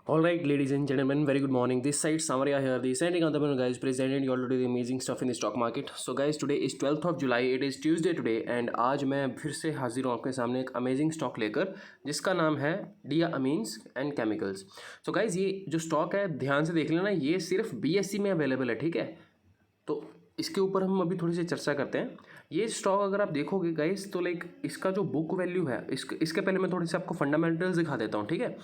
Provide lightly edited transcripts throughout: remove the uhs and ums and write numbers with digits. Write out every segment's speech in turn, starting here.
All right, ladies and gentlemen, very good morning. This side Samaria here, the sending on the moon, guys, presented you all today the amazing stuff in the stock market. So guys, today is 12th of July. It is Tuesday today, and आज मैं फिर से हाजिर हूँ आपके सामने एक amazing stock लेकर, जिसका नाम है डिया amines and chemicals. So guys, ये जो स्टॉक है ध्यान से देख लेना, ये सिर्फ BSE में अवेलेबल है. ठीक है, तो इसके ऊपर हम अभी थोड़ी सी चर्चा करते हैं. ये स्टॉक अगर आप देखोगे गाइस, तो लाइक इसका जो बुक वैल्यू है, इसके पहले मैं थोड़ी सी आपको फंडामेंटल्स दिखा देता हूँ. ठीक है,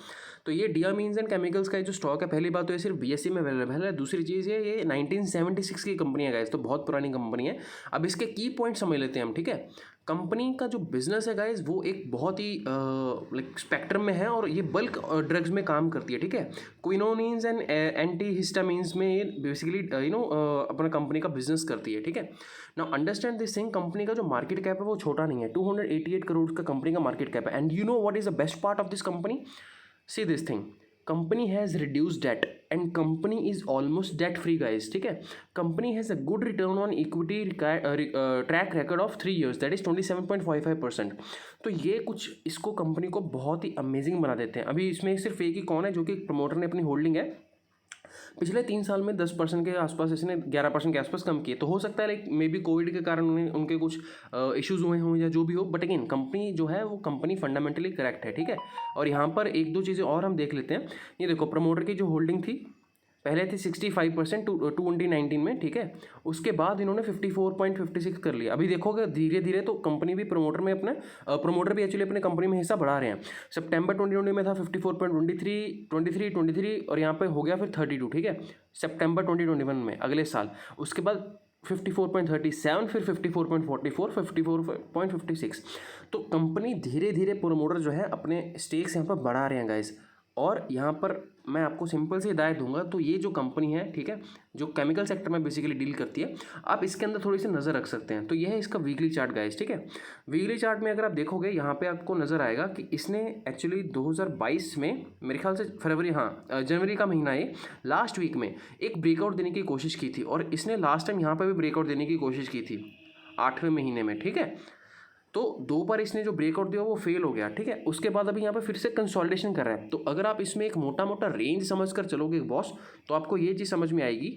तो ये डिया मीन्स एंड केमिकल्स का जो स्टॉक है, पहली बात तो ये सिर्फ BSE में अवेलेबल है. दूसरी चीज़ ये 1976 की कंपनी है गाइस, तो बहुत पुरानी कंपनी है. अब इसके की पॉइंट समझ लेते हैं हम. ठीक है, कंपनी का जो बिजनेस है गाइस, वो एक बहुत ही लाइक स्पेक्ट्रम में है, और ये बल्क ड्रग्स में काम करती है. ठीक है, क्विनोनिन्स एंड एंटी हिस्टामिन्स में ये बेसिकली अपना कंपनी का बिजनेस करती है. ठीक है, now understand this thing. Company का जो मार्केट कैप है वो छोटा नहीं है, 288 करोड़ का कंपनी का मार्केट कैप है. And you know what is the best part of this company? See this thing, company has reduce debt and company is almost debt free guys. ठीक है, company has a good return on equity track record of 3 years, that is 27.55%. तो ये कुछ इसको company को बहुत ही amazing बना देते हैं. अभी इसमें सिर्फ एक ही कौन है जो कि प्रमोटर ने अपनी होल्डिंग है पिछले 3 साल में 10% के आसपास, इसने 11% के आसपास कम किए. तो हो सकता है लाइक मे बी कोविड के कारण उनके कुछ इश्यूज हुए हों या जो भी हो, बट अगेन कंपनी जो है वो कंपनी फंडामेंटली करेक्ट है. ठीक है, और यहाँ पर एक दो चीज़ें और हम देख लेते हैं. ये देखो, प्रमोटर की जो होल्डिंग थी पहले थी 65% 2019 में. ठीक है, उसके बाद इन्होंने 54.56 कर लिया. अभी देखोगे धीरे धीरे तो कंपनी भी प्रमोटर भी एक्चुअली अपने कंपनी में हिस्सा बढ़ा रहे हैं. सितंबर 2020 में था 54.23 और यहाँ पे हो गया फिर 32. ठीक है, सितंबर 2021 में अगले साल. उसके बाद 54.37, फिर 54.44, 54.56. तो कंपनी धीरे धीरे प्रमोटर जो है अपने स्टेक्स यहाँ पर बढ़ा रहे हैं गाइस. और यहाँ पर मैं आपको सिंपल सी हिदायत दूंगा. तो ये जो कंपनी है, ठीक है, जो केमिकल सेक्टर में बेसिकली डील करती है, आप इसके अंदर थोड़ी सी नज़र रख सकते हैं. तो यह है इसका वीकली चार्ट गाइस. ठीक है, वीकली चार्ट में अगर आप देखोगे यहाँ पे आपको नज़र आएगा कि इसने एक्चुअली 2022 में मेरे ख्याल से जनवरी का महीना, ये लास्ट वीक में एक ब्रेकआउट देने की कोशिश की थी. और इसने लास्ट टाइम यहाँ पर भी ब्रेकआउट देने की कोशिश की थी 8वें महीने में. ठीक है, तो 2 बार इसने जो ब्रेकआउट दिया वो फेल हो गया. ठीक है, उसके बाद अभी यहाँ पे फिर से कंसोलिडेशन कर रहा है. तो अगर आप इसमें एक मोटा मोटा रेंज समझ कर चलोगे बॉस, तो आपको ये चीज़ समझ में आएगी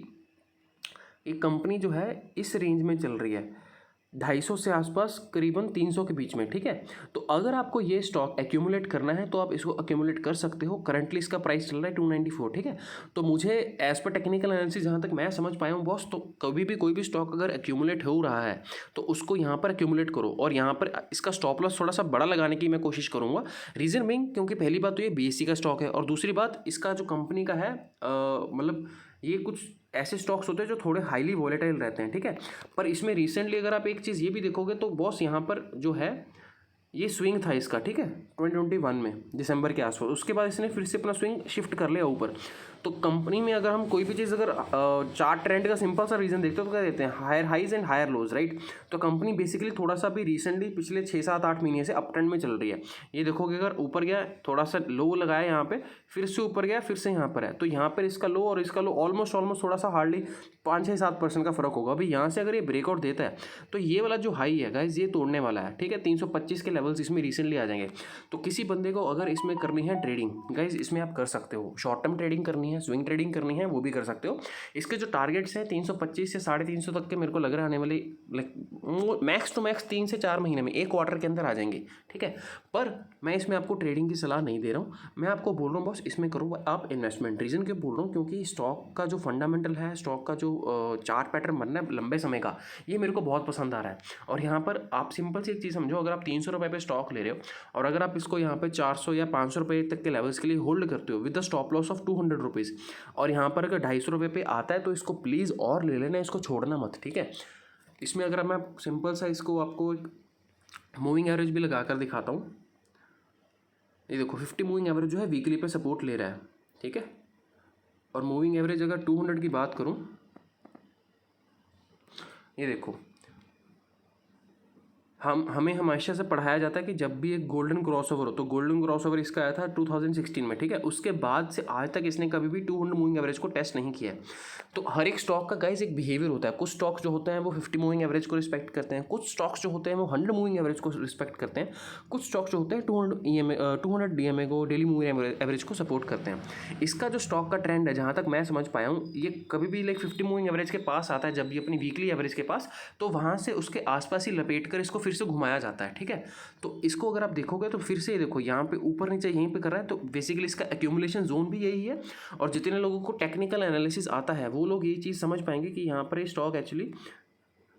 कि कंपनी जो है इस रेंज में चल रही है 250 से आसपास, करीबन 300 के बीच में. ठीक है, तो अगर आपको ये स्टॉक एक्यूमुलेट करना है तो आप इसको एक्यूमुलेट कर सकते हो. करंटली इसका प्राइस चल रहा है 294. ठीक है, तो मुझे एज पर टेक्निकल एनालिसिस जहाँ तक मैं समझ पाया हूँ बॉस, तो कभी भी कोई भी स्टॉक अगर एक्यूमुलेट हो रहा है तो उसको यहाँ पर एक्यूमुलेट करो. और यहाँ पर इसका स्टॉप लॉस थोड़ा सा बड़ा लगाने की मैं कोशिश करूँगा. रीज़न बीइंग, क्योंकि पहली बात तो ये BSE का स्टॉक है, और दूसरी बात इसका जो कंपनी का है मतलब ये कुछ ऐसे स्टॉक्स होते हैं जो थोड़े हाईली वॉलेटाइल रहते हैं. ठीक है, पर इसमें रिसेंटली अगर आप एक चीज़ ये भी देखोगे तो बॉस यहाँ पर जो है ये स्विंग था इसका. ठीक है, 2021 में दिसंबर के आसपास. उसके बाद इसने फिर से अपना स्विंग शिफ्ट कर लिया ऊपर. तो कंपनी में अगर हम कोई भी चीज़ अगर चार्ट ट्रेंड का सिंपल सा रीज़न देखते हो तो क्या देते हैं, higher highs and higher lows, right. तो कंपनी बेसिकली थोड़ा सा भी रिसेंटली पिछले 6-7-8 महीने से अप ट्रेंड में चल रही है. ये देखोगे अगर ऊपर गया, थोड़ा सा लो लगाया यहाँ पे, फिर से ऊपर गया, फिर से यहाँ पर है. तो यहाँ पर इसका लो और इसका लो ऑलमोस्ट थोड़ा सा हार्डली 5-6-7% का फर्क होगा. अभी यहाँ से अगर ये ब्रेकआउट देता है तो ये वाला जो हाई है गाइज, ये तोड़ने वाला है. ठीक है, 325 के लेवल्स इसमें रिसेंटली आ जाएंगे. तो किसी बंदे को अगर इसमें करनी है ट्रेडिंग गाइज, इसमें आप कर सकते हो. शॉर्ट टर्म ट्रेडिंग करनी है, स्विंग ट्रेडिंग करनी है, वो भी कर सकते हो. इसके जो टारगेट्स हैं 325 से 350 तक के मेरे को लग रहा है आने वाले लाइक मैक्स टू मैक्स 3 से 4 महीने में, 1 क्वार्टर के अंदर आ जाएंगे. ठीक है, पर मैं इसमें आपको ट्रेडिंग की सलाह नहीं दे रहा हूँ. मैं आपको बोल रहा हूँ बॉस, इसमें करो आप इन्वेस्टमेंट. रीज़न क्यों बोल रहा हूँ, क्योंकि स्टॉक का जो फंडामेंटल है, स्टॉक का जो चार्ट पैटर्न बनना है लंबे समय का, ये मेरे को बहुत पसंद आ रहा है. और यहाँ पर आप सिंपल सी एक चीज़ समझो, अगर आप 300 रुपये पे स्टॉक ले रहे हो और अगर आप इसको यहाँ पे 400 या 500 रुपये तक के लेवल्स के लिए होल्ड करते हो with the stop loss of 200 rupees, और यहाँ पर अगर 250 रुपये पे आता है तो इसको प्लीज़ और ले लेना, इसको छोड़ना मत. ठीक है, इसमें अगर मैं सिंपल सा इसको आपको एक मूविंग एवरेज भी लगा कर दिखाता हूँ. ये देखो 50 मूविंग एवरेज जो है वीकली पे सपोर्ट ले रहा है. ठीक है, और मूविंग एवरेज अगर 200 की बात करूँ, ये देखो हमें हमेशा से पढ़ाया जाता है कि जब भी एक गोल्डन क्रॉसओवर हो, तो गोल्डन क्रॉसओवर इसका आया था 2016 में, ठीक है। उसके बाद से आज तक इसने कभी भी 200 मूविंग एवरेज को टेस्ट नहीं किया है। तो हर एक स्टॉक का गाइस एक बिहेवियर होता है। कुछ स्टॉक्स जो होते हैं वो 50 मूविंग एवरेज को रिस्पेक्ट करते हैं, कुछ स्टॉक्स जो होते हैं वो 100 मूविंग एवरेज को रिस्पेक्ट करते हैं, कुछ स्टॉक्स जो होते हैं 200 DMA को, डेली मूविंग एवरेज को सपोर्ट करते हैं। इसका जो स्टॉक का ट्रेंड है, जहाँ तक मैं समझ पाया हूँ, ये कभी भी लाइक 50 मूविंग एवरेज के पास आता है, जब भी अपनी वीकली एवरेज के पास, तो वहाँ से उसके आसपास ही लपेट कर इसको फिर से घुमाया जाता है, ठीक है। तो इसको अगर आप देखोगे तो फिर से देखो यहाँ पे ऊपर नीचे यहीं पे कर रहा है, तो बेसिकली इसका एक्यूमुलेशन जोन भी यही है। और जितने लोगों को टेक्निकल एनालिसिस आता है वो लोग ये चीज़ समझ पाएंगे कि यहाँ पर ये स्टॉक एक्चुअली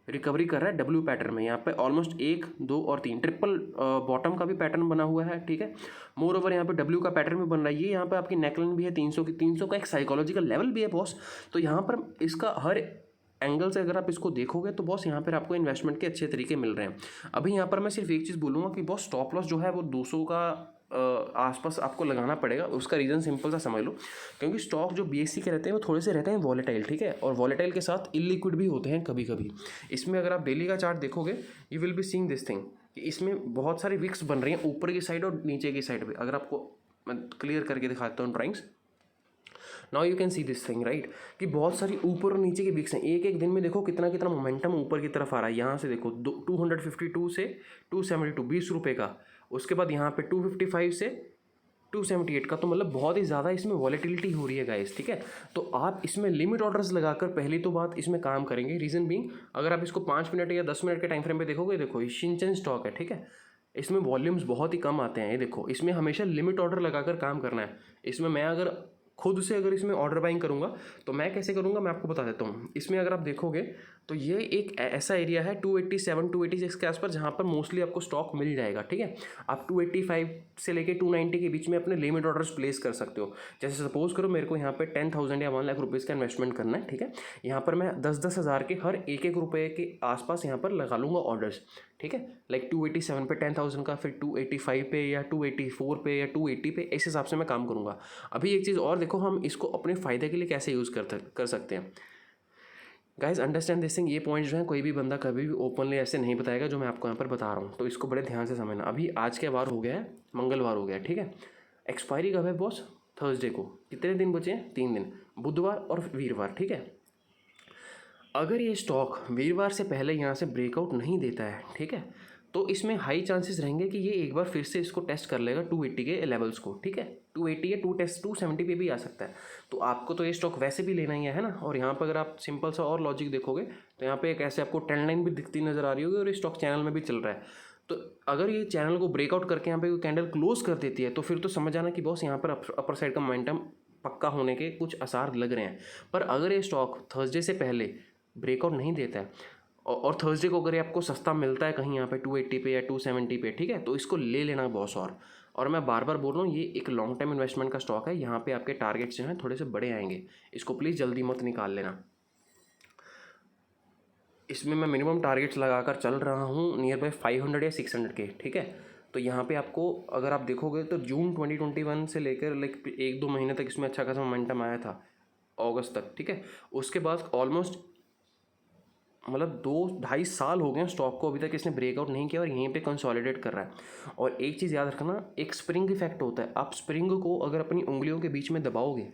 रिकवरी कर रहा है डब्ल्यू पैटर्न में। यहाँ पे ऑलमोस्ट 1, 2 और 3 ट्रिपल बॉटम का भी पैटर्न बना हुआ है, ठीक है। मोर ओवर यहाँ पे डब्ल्यू का पैटर्न भी बन रहा है। ये यहाँ पे आपकी नेकलाइन भी है 300 की, 300 का एक साइकोलॉजिकल लेवल भी है बॉस। तो यहाँ पर इसका हर एंगल से अगर आप इसको देखोगे तो बॉस यहाँ पर आपको इन्वेस्टमेंट के अच्छे तरीके मिल रहे हैं। अभी यहाँ पर मैं सिर्फ एक चीज़ बोलूँगा कि बॉस स्टॉप लॉस जो है वो 200 का आसपास आपको लगाना पड़ेगा। उसका रीज़न सिंपल सा समझ लो, क्योंकि स्टॉक जो BSE के रहते हैं वो थोड़े से रहते हैं वॉलेटाइल, ठीक है। और वॉलेटाइल के साथ इलिक्विड भी होते हैं कभी कभी। इसमें अगर आप डेली का चार्ट देखोगे, you will be seeing this thing कि इसमें बहुत सारी विक्स बन रही हैं ऊपर की साइड और नीचे की साइड पे। अगर आपको मैं क्लियर करके दिखाता हूँ drawings, now you can see this thing right, कि बहुत सारी ऊपर और नीचे की विक्स हैं। एक एक दिन में देखो कितना कितना मोमेंटम ऊपर की तरफ आ रहा है। यहाँ से देखो 252 से 272, 20 रुपये का। उसके बाद यहाँ पे 255 से 278 का। तो मतलब बहुत ही ज़्यादा इसमें वॉलेटिलिटी हो रही है गाइस, ठीक है। तो आप इसमें लिमिट ऑर्डर्स लगाकर पहली तो बात इसमें काम करेंगे। रीज़न बीइंग, अगर आप इसको 5 मिनट या 10 मिनट के टाइम फ्रेम पे देखोगे, देखो ये शिनचेन स्टॉक है, ठीक है। इसमें वॉल्यूम्स बहुत ही कम आते हैं। ये देखो, इसमें हमेशा लिमिट ऑर्डर लगाकर काम करना है। इसमें मैं अगर खुद से अगर इसमें ऑर्डर बाइंग करूँगा तो मैं कैसे करूँगा मैं आपको बता देता हूँ। इसमें अगर आप देखोगे तो ये एक ऐसा एरिया है 287 286 के आसपास, जहाँ पर मोस्टली आपको स्टॉक मिल जाएगा, ठीक है। आप 285 से लेके 290 के बीच में अपने लिमिट ऑर्डर्स प्लेस कर सकते हो। जैसे सपोज करो मेरे को यहाँ पे 10,000 या 1 लाख रुपीज़ का इन्वेस्टमेंट करना है, ठीक है। यहाँ पर मैं 10-10 हज़ार के हर एक रुपये के आसपास यहाँ पर लगा लूँगा ऑर्डर्स, ठीक है। लाइक 287 पे 10,000 का, फिर 285 पे या 284 पे या 280 पे, इस हिसाब से मैं काम करूँगा। अभी एक चीज़ और देखो, हम इसको अपने फ़ायदे के लिए कैसे यूज़ कर सकते हैं। गाइज अंडरस्टैंड दिस थिंग, ये पॉइंट जो है कोई भी बंदा कभी भी ओपनली ऐसे नहीं बताएगा जो मैं आपको यहाँ पर बता रहा हूँ। तो इसको बड़े ध्यान से समझना। अभी आज क्या वार हो गया है, मंगलवार हो गया है, ठीक है। एक्सपायरी कब है बॉस? थर्सडे को। कितने दिन बचे हैं? 3 दिन, बुधवार और वीरवार, ठीक है। अगर ये स्टॉक वीरवार से पहले यहाँ से ब्रेकआउट नहीं देता है, ठीक है, तो इसमें हाई चांसेस रहेंगे कि ये एक बार फिर से इसको टेस्ट कर लेगा 280 के लेवल्स को, ठीक है। 280 या 270 पे भी आ सकता है। तो आपको तो ये स्टॉक वैसे भी लेना ही है ना। और यहाँ पर अगर आप सिंपल सा और लॉजिक देखोगे तो यहाँ पे एक ऐसे आपको ट्रेंड लाइन भी दिखती नज़र आ रही होगी और ये स्टॉक चैनल में भी चल रहा है। तो अगर ये चैनल को ब्रेकआउट करके यहाँ पे कोई कैंडल क्लोज कर देती है तो फिर तो समझ आना कि बॉस यहाँ पर अपर साइड का मोमेंटम पक्का होने के कुछ आसार लग रहे हैं। पर अगर ये स्टॉक थर्सडे से पहले ब्रेकआउट नहीं देता है और थर्सडे को अगर आपको सस्ता मिलता है कहीं यहाँ पे 280 पे या 270 पे, ठीक है, तो इसको ले लेना बॉस। और मैं बार बार बोल रहा हूँ, ये एक लॉन्ग टर्म इन्वेस्टमेंट का स्टॉक है। यहाँ पे आपके टारगेट्स जो हैं थोड़े से बड़े आएंगे। इसको प्लीज़ जल्दी मत निकाल लेना। इसमें मैं मिनिमम टारगेट्स लगाकर चल रहा हूँ नियर बाई 500 या 600 के, ठीक है। तो यहाँ पे आपको अगर आप देखोगे तो जून 2021 से लेकर लाइक 1-2 महीने तक इसमें अच्छा खासा मोमेंटम आया था, अगस्त तक, ठीक है। उसके बाद ऑलमोस्ट मतलब 2-2.5 साल हो गए हैं स्टॉक को, अभी तक इसने ब्रेकआउट नहीं किया और यहीं पे कंसोलिडेट कर रहा है। और एक चीज़ याद रखना, एक स्प्रिंग इफेक्ट होता है। आप स्प्रिंग को अगर अपनी उंगलियों के बीच में दबाओगे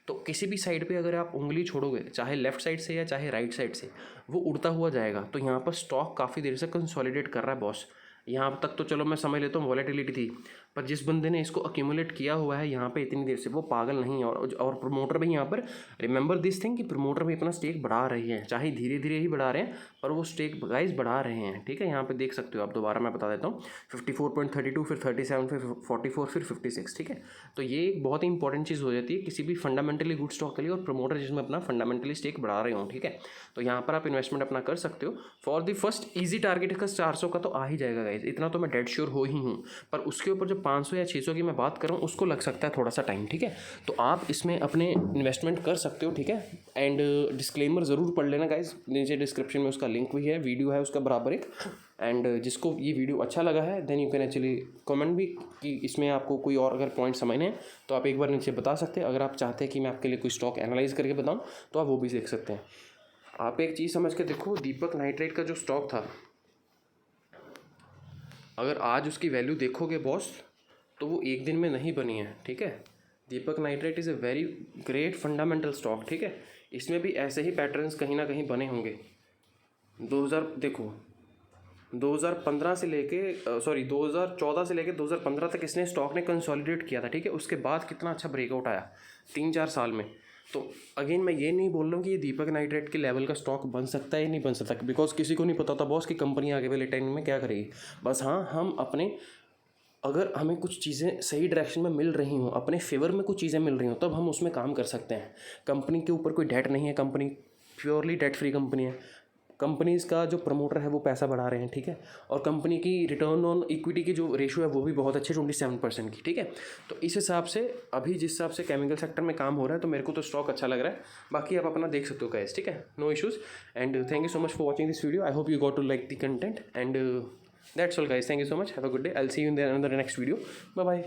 तो किसी भी साइड पे अगर आप उंगली छोड़ोगे, चाहे लेफ्ट साइड से या चाहे राइट साइड से, वो उड़ता हुआ जाएगा। तो यहाँ पर स्टॉक काफ़ी देर से कंसोलिडेट कर रहा है बॉस। यहाँ तक तो चलो मैं समझ लेता हूँ वॉलेटिलिटी थी, पर जिस बंदे ने इसको अक्यूमुलेट किया हुआ है यहाँ पे इतनी देर से, वो पागल नहीं है। और प्रमोटर भी यहाँ पर रिमेंबर दिस थिंग कि प्रमोटर भी अपना स्टेक बढ़ा रही है, चाहे धीरे धीरे ही बढ़ा रहे हैं पर वो स्टेक गाइस बढ़ा रहे हैं, ठीक है। यहाँ पे देख सकते हो आप, दोबारा मैं बता देता हूँ, 54.32, फिर 37, फिर 44, फिर 56, ठीक है। तो ये एक बहुत ही इंपॉर्टेंट चीज़ हो जाती है किसी भी फंडामेंटली गुड स्टॉक के लिए, और प्रमोटर जिसमें अपना फंडामेंटली स्टेक बढ़ा रहे हो, ठीक है। तो यहाँ पर आप इन्वेस्टमेंट अपना कर सकते हो। For the first easy target का 400 का तो आ ही जाएगा गाइस, इतना तो मैं डेड श्योर हो ही हूँ। पर उसके ऊपर जो 500 या 600 की मैं बात कर रहा हूँ उसको लग सकता है थोड़ा सा टाइम, ठीक है। तो आप इसमें अपने इन्वेस्टमेंट कर सकते हो, ठीक है। एंड डिस्क्लेमर ज़रूर पढ़ लेना गाइस, नीचे डिस्क्रिप्शन में उसका लिंक भी है, वीडियो है उसका बराबर एक। एंड जिसको ये वीडियो अच्छा लगा है then you can actually comment भी कि इसमें आपको कोई और अगर पॉइंट समझने हैं तो आप एक बार नीचे बता सकते हैं। अगर आप चाहते हैं कि मैं आपके लिए कोई स्टॉक एनालाइज करके बताऊँ तो आप वो भी देख सकते हैं। आप एक चीज़ समझ के देखो, दीपक नाइट्रेट का जो स्टॉक था अगर आज उसकी वैल्यू देखोगे बॉस तो वो एक दिन में नहीं बनी है, ठीक है। Deepak nitrate is a very great fundamental stock, ठीक है। इसमें भी ऐसे ही पैटर्न्स कहीं ना कहीं बने होंगे। 2015 से लेके 2014 से लेके 2015 तक इसने स्टॉक ने कंसोलिडेट किया था, ठीक है। उसके बाद कितना अच्छा ब्रेकआउट आया 3-4 साल में। तो अगेन मैं ये नहीं बोल रहा हूँ कि ये दीपक नाइट्रेट के लेवल का स्टॉक बन सकता है या नहीं बन सकता, बिकॉज किसी को नहीं पता था बॉस कि कंपनी आगे वाले टाइम में क्या करेगी। बस हाँ, हम अपने अगर हमें कुछ चीज़ें सही डायरेक्शन में मिल रही हों, अपने फेवर में कुछ चीज़ें मिल रही हों, तब हम उसमें काम कर सकते हैं। कंपनी के ऊपर कोई डेट नहीं है, company purely debt free company है। कंपनीज़ का जो प्रमोटर है वो पैसा बढ़ा रहे हैं, ठीक है। और कंपनी की रिटर्न ऑन इक्विटी की जो रेशियो है वो भी बहुत अच्छी 27% की, ठीक है। तो इस हिसाब से अभी जिस हिसाब से केमिकल सेक्टर में काम हो रहा है तो मेरे को तो स्टॉक अच्छा लग रहा है। बाकी आप अपना देख सकते हो गाइस, ठीक है, no issues. And thank you so much for watching this video. I hope you got to like the content and that's all guys, thank you so much, have a good day, I'll see you in the next video, bye bye।